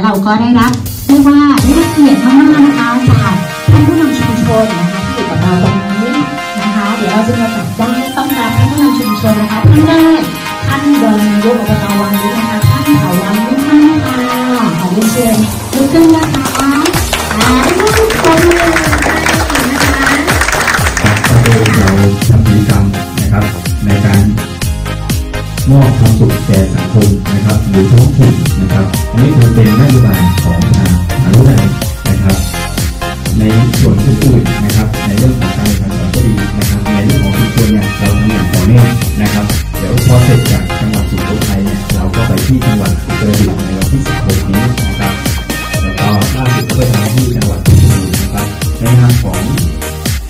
และเราก็ได้รับเรียกว่าได้รับเกียรติมากๆนะคะจากท่านผู้นำชุมชนนะคะที่อยู่กับเราตรงนี้นะคะเดี๋ยวเราจะมีโอกาสได้ต้อนรับท่านผู้นำชุมชนนะคะท่านแรกท่านรองนายกอบต.วังนี้นะคะท่านเถาวัลย์มุ่งมั่นค่ะขอเรียนเชิญทุกท่านนะคะทุกคนเลยนะคะก็โดยเราทำกิจกรรมนะครับในการมอบความสุขแก่สังคมนะครับหรือท้องถิ่นนะครับอันนี้คือเป็นนโยบายของทางอนุรักษ์นะครับในส่วนอื่นๆนะครับในเรื่องของการเรียนการสอนก็ดีนะครับในเรื่องของชุมชนเนี่ยเราทำอย่างต่อเนื่องนะครับเดี๋ยวพอเสร็จจากจังหวัดสุโขทัยเนี่ยเราก็ไปที่จังหวัดอุตรดิตถ์ในวันที่16นี้นะครับแล้วก็ล่าสุดก็ไปทำที่จังหวัดสุพรรณบุรีนะครับในทางของ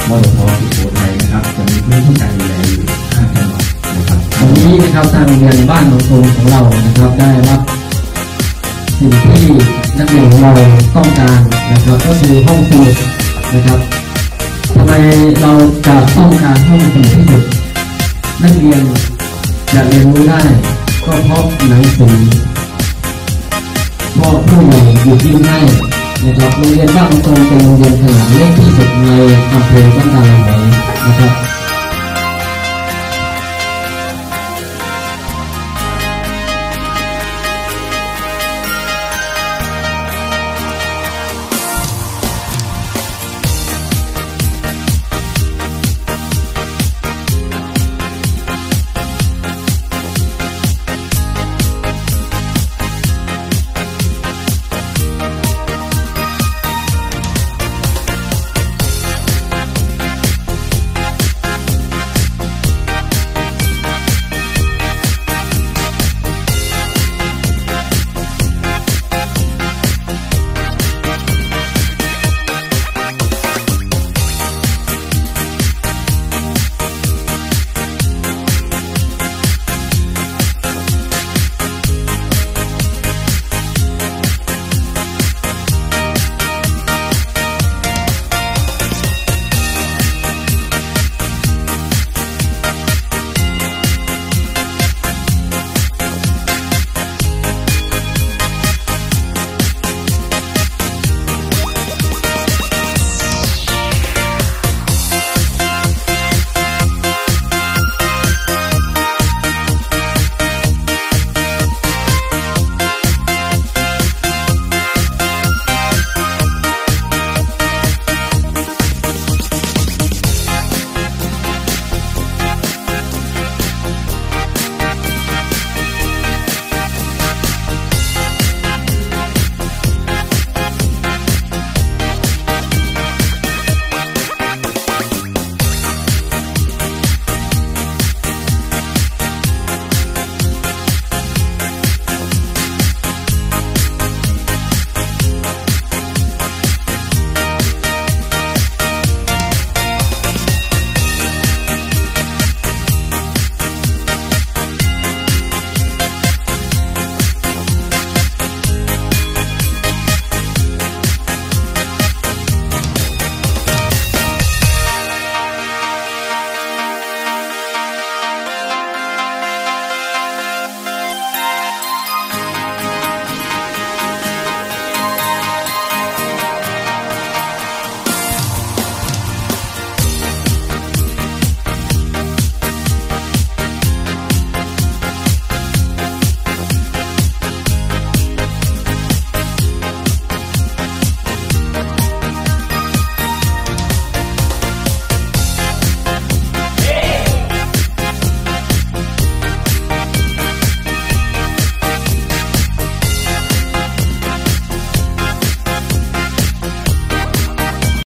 มรดกสุโขทัยนะครับจะมีพื้นที่การดูแลอยู่5จังหวัดนะครับวันนี้นะครับทางโรงเรียนบ้านหนองตูมของเรานะครับได้รับสิ่งที่นักเรียนของเราต้องการนะครับก็คือห้องสมุดนะครับทำไมเราจะต้องการห้องสมุดที่สุดนักเรียนจะเรียนรู้ได้ก็เพราะหนังสือเพราะผู้ใหญ่อยู่ที่ให้นะครับโรงเรียนบ้านหนองตูมเป็นโรงเรียนขนาดเล็กที่สุดในอำเภอบ้านดารานะครับ